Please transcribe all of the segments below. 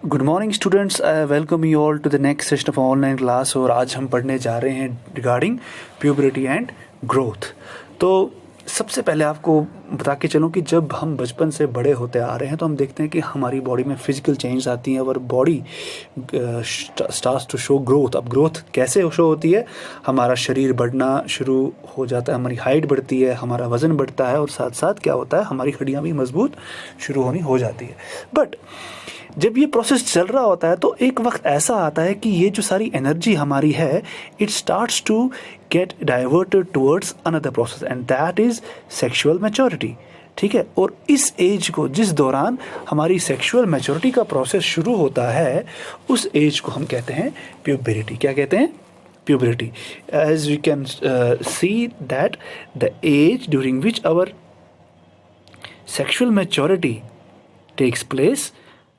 Good morning students, I welcome you all to the next session of online class. और आज हम पढ़ने जा रहे हैं रिगार्डिंग प्यूबरिटी एंड ग्रोथ। तो सबसे पहले आपको बता के चलूँ कि जब हम बचपन से बड़े होते आ रहे हैं तो हम देखते हैं कि हमारी बॉडी में फिजिकल चेंज आती हैं और body starts to show growth. अब ग्रोथ कैसे शो होती है? हमारा शरीर बढ़ना शुरू हो जाता है, हमारी हाइट बढ़ती है, हमारा वज़न बढ़ता है और साथ साथ क्या होता है, हमारी हड्डियाँ भी मजबूत शुरू होनी हो जाती है। बट जब ये प्रोसेस चल रहा होता है तो एक वक्त ऐसा आता है कि ये जो सारी एनर्जी हमारी है, it starts to get diverted towards another process and that is sexual maturity. ठीक है, और इस एज को, जिस दौरान हमारी सेक्सुअल मैच्योरिटी का प्रोसेस शुरू होता है, उस एज को हम कहते हैं प्यूबरिटी। क्या कहते हैं? Puberty. As we can see that the age during which our sexual maturity takes place,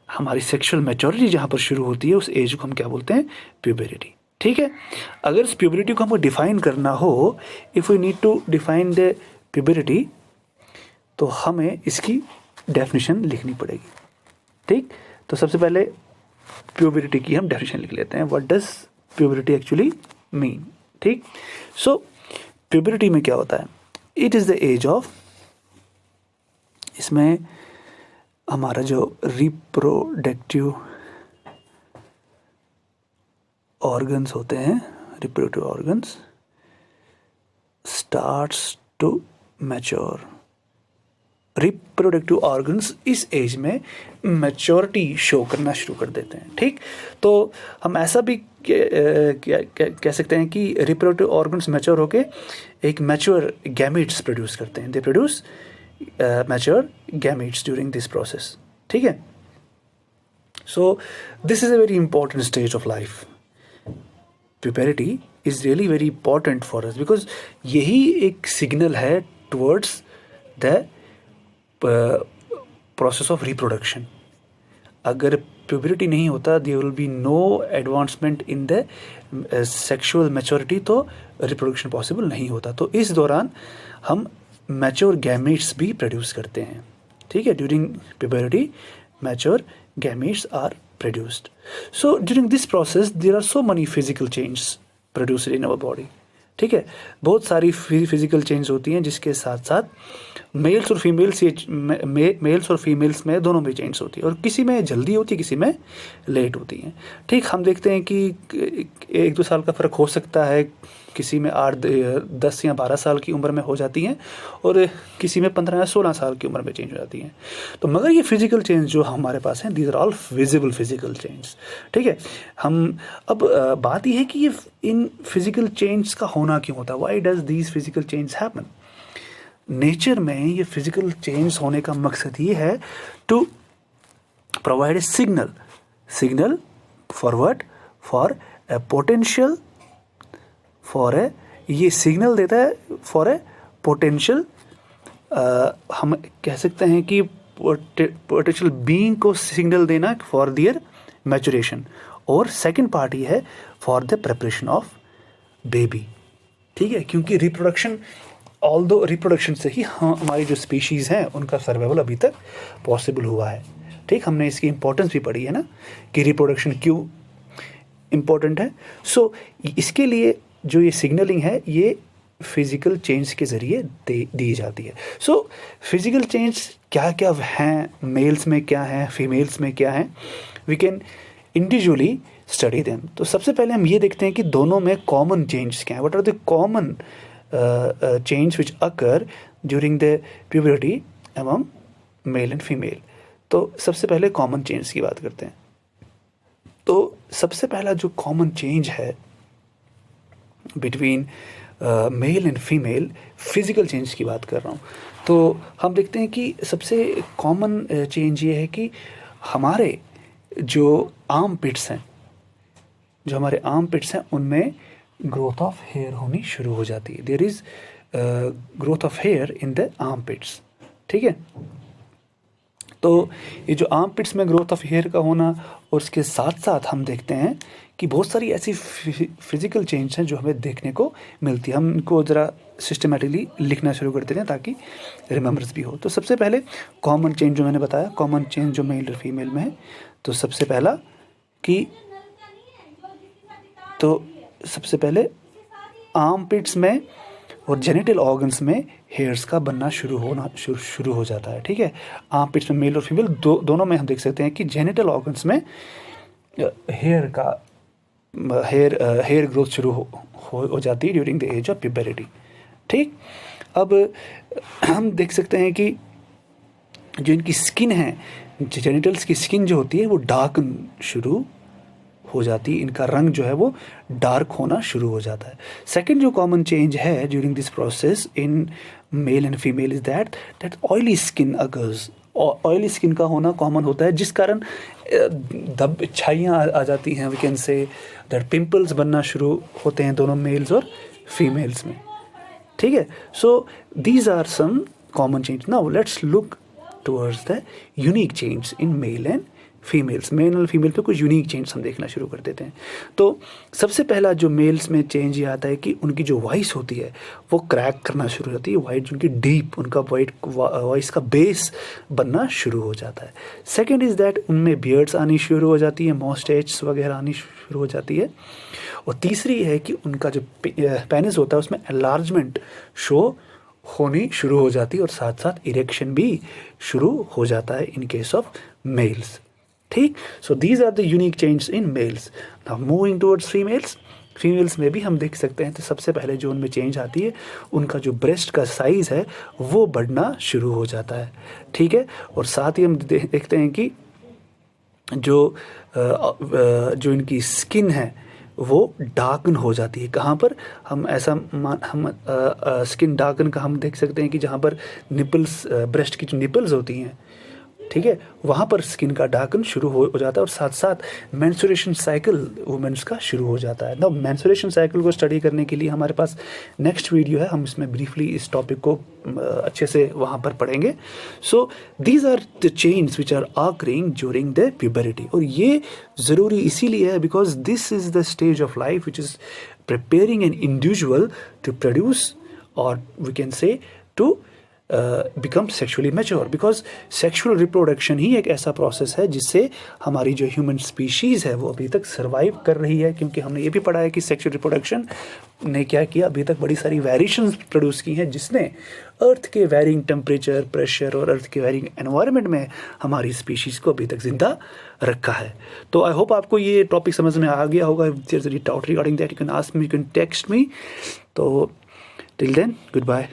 हमारी सेक्सुअल मैच्योरिटी जहाँ पर शुरू होती है, उस एज को हम क्या बोलते हैं? प्यूबरिटी। ठीक है, अगर इस प्यूबरिटी को हमको डिफाइन करना हो, if we need to define the puberty, तो हमें इसकी डेफिनेशन लिखनी पड़ेगी। ठीक, तो सबसे पहले प्यूबरिटी की हम डेफिनेशन लिख लेते हैं। What does puberty actually mean? ठीक, सो प्यूबरिटी में क्या होता है? It is the age of, इसमें हमारा जो रिप्रोडक्टिव ऑर्गन्स होते हैं, reproductive organs starts to mature. Reproductive organs इस एज में मैच्योरिटी शो करना शुरू कर देते हैं। ठीक, तो हम ऐसा भी कह सकते हैं कि रिप्रोडक्टिव ऑर्गन्स मैच्योर होके एक मैच्योर गैमेट्स प्रोड्यूस करते हैं। They produce mature gametes during this process. ठीक है, so this is a very important stage of life. Puberty is really very important for us because यही एक signal है towards the process of reproduction. अगर puberty नहीं होता, there will be no advancement in the sexual maturity, तो reproduction possible नहीं होता। तो इस दौरान हम मैच्योर गैमेट्स भी प्रोड्यूस करते हैं। ठीक है, during puberty mature gametes are produced. So during this process there are so many physical changes produced in our body. ठीक है, बहुत सारी फिजिकल चेंज होती हैं, जिसके साथ साथ मेल्स और फीमेल्स, मेल्स और फीमेल्स में दोनों में चेंज होती है, और किसी में जल्दी होती है, किसी में लेट होती हैं। ठीक, हम देखते हैं कि 1-2 साल का फ़र्क हो सकता है, किसी में 8-10 या 12 साल की उम्र में हो जाती हैं, और किसी में 15 या 16 साल की उम्र में चेंज हो जाती हैं। तो मगर ये फिजिकल चेंज जो हमारे पास हैं, these are all visible physical change. ठीक है, हम अब बात ये है कि ये इन फिजिकल चेंज का होना क्यों होता है? Why does these physical change happen? Nature में ये फिजिकल चेंज होने का मकसद ये है to provide a signal for what? For a potential, for a, ये सिग्नल देता है फॉर ए पोटेंशियल, हम कह सकते हैं कि पोटेंशियल बीइंग को सिग्नल देना फॉर देयर मैचुरेशन, और सेकंड पार्ट ये है for the preparation of baby. ठीक है, क्योंकि रिप्रोडक्शन, ऑल्दो रिप्रोडक्शन से ही हमारी जो स्पीशीज़ हैं उनका सर्वाइवल अभी तक पॉसिबल हुआ है। ठीक, हमने इसकी इम्पोर्टेंस भी पढ़ी है ना, कि रिप्रोडक्शन क्यों इम्पोर्टेंट है। सो इसके लिए जो ये सिग्नलिंग है, ये फिज़िकल चेंज के ज़रिए दी जाती है। सो फिज़िकल चेंज क्या क्या हैं, मेल्स में क्या है, फीमेल्स में क्या है, we can individually study them. तो सबसे पहले हम ये देखते हैं कि दोनों में कॉमन चेंज क्या है। What are the common change which occur during the puberty among male and female? तो सबसे पहले कॉमन चेंज की बात करते हैं। तो सबसे पहला जो कॉमन चेंज है between mail and female, physical change की बात कर रहा हूँ, तो हम देखते हैं कि सबसे कॉमन चेंज ये है कि हमारे जो आर्म पिट्स हैं, उनमें ग्रोथ ऑफ हेयर होनी शुरू हो जाती है। There is growth of hair in the armpits. ठीक है, तो ये जो आर्म पिट्स में ग्रोथ ऑफ हेयर का होना, और उसके साथ साथ हम देखते हैं कि बहुत सारी ऐसी फिजिकल चेंज हैं जो हमें देखने को मिलती है। हम इनको ज़रा सिस्टमेटिकली लिखना शुरू कर देते हैं ताकि रिमेम्बर्स भी हो। तो सबसे पहले कॉमन चेंज जो मैंने बताया, कॉमन चेंज जो मेल और फीमेल में है, तो सबसे पहले आर्मपिट्स में और जेनिटल ऑर्गन्स में हेयर्स का बनना शुरू हो जाता है। ठीक है, आर्मपिट्स में मेल और फीमेल दोनों में हम देख सकते हैं कि जेनिटल ऑर्गन्स में हेयर ग्रोथ शुरू हो जाती है ड्यूरिंग द एज ऑफ प्यूबरिटी। ठीक, अब हम देख सकते हैं कि जो इनकी स्किन है, जेनिटल्स की स्किन जो होती है वो डार्कन शुरू हो जाती है, इनका रंग जो है वो डार्क होना शुरू हो जाता है। सेकंड जो कॉमन चेंज है during this process in male and female is that oily skin occurs. Oily skin का होना कॉमन होता है, जिस कारण छाइयाँ आ जाती हैं। We can say that pimples बनना शुरू होते हैं दोनों मेल्स और फीमेल्स में। ठीक है, so these are some common change. Now let's look towards the unique change in male and females. Male और फीमेल पे कुछ यूनिक चेंज हम देखना शुरू कर देते हैं। तो सबसे पहला जो मेल्स में चेंज ये आता है कि उनकी जो वॉइस होती है वो क्रैक करना शुरू हो जाती है। वाइट उनकी डीप, उनका वाइट वॉइस का बेस बनना शुरू हो जाता है। सेकंड इज़ दैट उनमें बियर्ड्स आनी शुरू हो जाती है, मॉस्टेच वगैरह आनी शुरू हो जाती है। और तीसरी है कि उनका जो पेनिस होता है उसमें एनलार्जमेंट शो होनी शुरू हो जाती है और साथ साथ इरेक्शन भी शुरू हो जाता है इन केस ऑफ मेल्स। ठीक, so these are the unique change in males. Now moving towards females. Females में भी हम देख सकते हैं, तो सबसे पहले जो उनमें चेंज आती है, उनका जो ब्रेस्ट का साइज़ है वो बढ़ना शुरू हो जाता है। ठीक है, और साथ ही हम देखते हैं कि जो इनकी स्किन है वो डार्कन हो जाती है। कहाँ पर हम स्किन डार्कन का हम देख सकते हैं कि जहाँ पर निपल्स, ब्रेस्ट की जो निपल्स होती हैं, ठीक है, वहाँ पर स्किन का डार्कन शुरू हो जाता है और साथ साथ मेंस्ट्रुएशन साइकिल वुमेन्स का शुरू हो जाता है। ना मेंस्ट्रुएशन साइकिल को स्टडी करने के लिए हमारे पास नेक्स्ट वीडियो है, हम इसमें ब्रीफली इस टॉपिक को अच्छे से वहाँ पर पढ़ेंगे। So these are the change which are occurring during the puberty. और ये ज़रूरी इसीलिए है because this is the stage of life which is preparing an individual to produce और we can say to become sexually mature. Because sexual reproduction ही एक ऐसा process है जिससे हमारी जो ह्यूमन स्पीशीज़ है वो अभी तक सर्वाइव कर रही है। क्योंकि हमने ये भी पढ़ा है कि सेक्शुअल रिप्रोडक्शन ने क्या किया, अभी तक बड़ी सारी वेरिएशंस प्रोड्यूस की हैं जिसने अर्थ के वेरिंग टेम्परेचर, प्रेशर और अर्थ के वेरिंग एनवायरनमेंट में हमारी स्पीशीज़ को अभी तक जिंदा रखा है। तो आई होप आपको ये टॉपिक समझ में आ गया होगा। If there is any doubt regarding that you can ask me, you can text me. तो टिल देन, गुड बाय।